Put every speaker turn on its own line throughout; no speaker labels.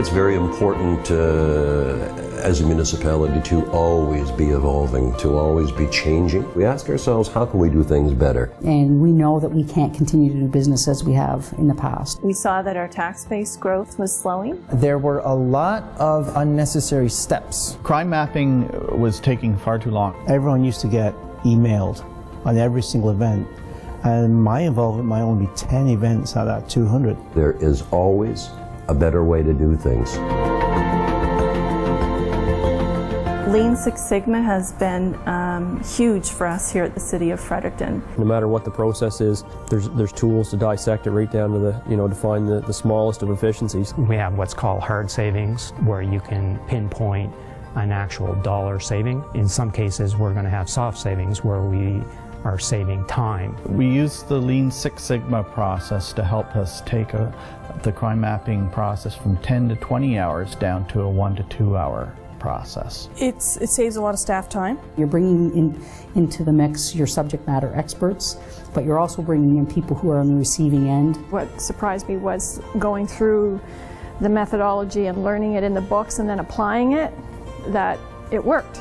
it's very important as a municipality to always be evolving, to always be changing. We ask ourselves, how can we do things better?
And we know that we can't continue to do business as we have in the past.
We saw that our tax base growth was slowing.
There were a lot of unnecessary steps.
Crime mapping was taking far too long.
Everyone used to get emailed on every single event. And my involvement might only be 10 events out of 200.
There is always a better way to do things.
Lean Six Sigma has been huge for us here at the City of Fredericton.
No matter what the process is, there's tools to dissect it right down to to find the smallest of efficiencies.
We have what's called hard savings, where you can pinpoint an actual dollar saving. In some cases, we're going to have soft savings where we are saving time.
We use the Lean Six Sigma process to help us take the crime mapping process from 10 to 20 hours down to a 1 to 2 hour process.
It saves a lot of staff time.
You're bringing into the mix your subject matter experts, but you're also bringing in people who are on the receiving end.
What surprised me was going through the methodology and learning it in the books and then applying it, that it worked.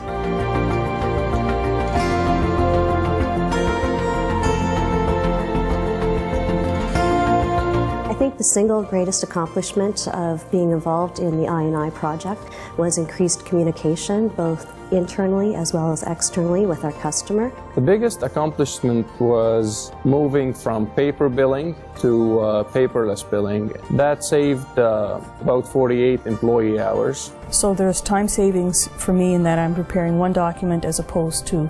I think the single greatest accomplishment of being involved in the I&I project was increased communication, both internally as well as externally with our customer.
The biggest accomplishment was moving from paper billing to paperless billing. That saved about 48 employee hours.
So there's time savings for me in that I'm preparing one document as opposed to,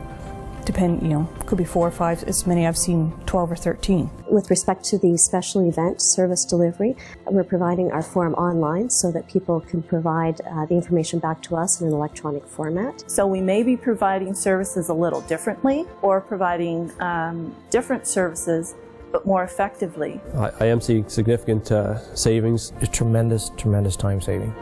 could be 4 or 5, as many I've seen 12 or 13.
With respect to the special event service delivery, we're providing our form online so that people can provide the information back to us in an electronic format.
So we may be providing services a little differently, or providing different services but more effectively.
I am seeing significant savings.
It's tremendous time saving.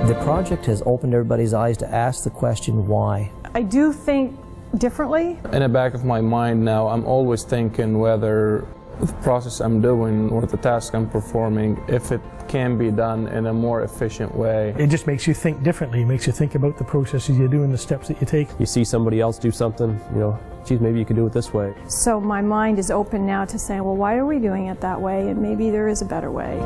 The project has opened everybody's eyes to ask the question, why?
I do think differently.
In the back of my mind now, I'm always thinking whether the process I'm doing or the task I'm performing, if it can be done in a more efficient way.
It just makes you think differently. It makes you think about the processes you do and the steps that you take.
You see somebody else do something, geez, maybe you could do it this way.
So my mind is open now to saying, well, why are we doing it that way? And maybe there is a better way.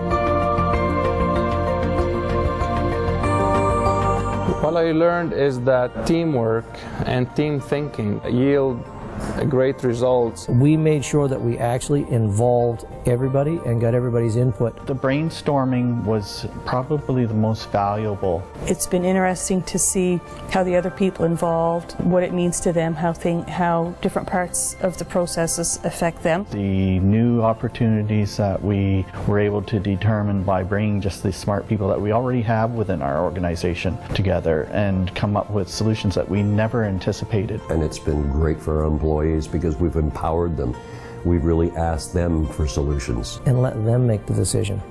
What I learned is that teamwork and team thinking yield great results.
We made sure that we actually involved everybody and got everybody's input.
The brainstorming was probably the most valuable.
It's been interesting to see how the other people involved, what it means to them, how different parts of the processes affect them.
The new opportunities that we were able to determine by bringing just the smart people that we already have within our organization together and come up with solutions that we never anticipated.
And it's been great for our employees because we've empowered them. We've really asked them for solutions.
And let them make the decision,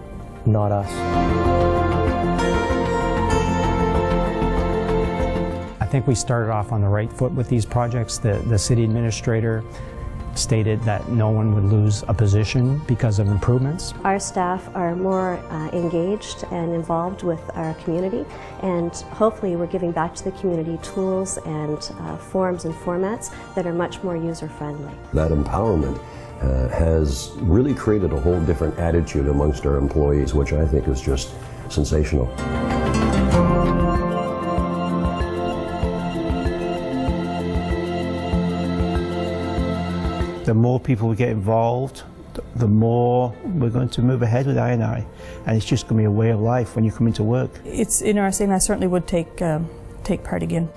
not us.
I think we started off on the right foot with these projects. The city administrator stated that no one would lose a position because of improvements.
Our staff are more engaged and involved with our community, and hopefully we're giving back to the community tools and forms and formats that are much more user-friendly.
That empowerment has really created a whole different attitude amongst our employees, which I think is just sensational.
The more people we get involved, the more we're going to move ahead with I&I. And it's just going to be a way of life when you come into work.
It's interesting. I certainly would take part again.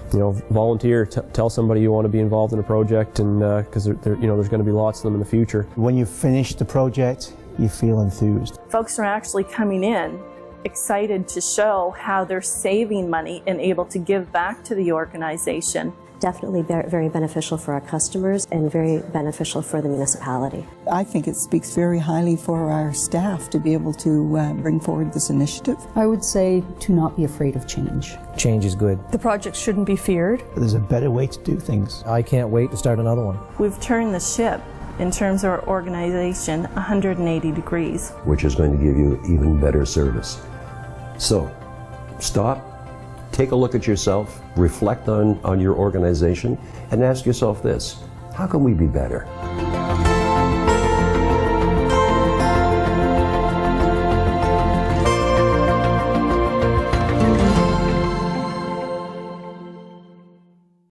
Volunteer, tell somebody you want to be involved in a project, and because there's going to be lots of them in the future.
When you finish the project, you feel enthused.
Folks are actually coming in excited to show how they're saving money and able to give back to the organization.
definitely very beneficial for our customers and very beneficial for the municipality.
I think it speaks very highly for our staff to be able to bring forward this initiative.
I would say to not be afraid of change.
Change is good.
The project shouldn't be feared.
There's a better way to do things.
I can't wait to start another one.
We've turned the ship in terms of our organization 180 degrees.
Which is going to give you even better service. So, stop, take a look at yourself, reflect on your organization, and ask yourself this: how can we be better?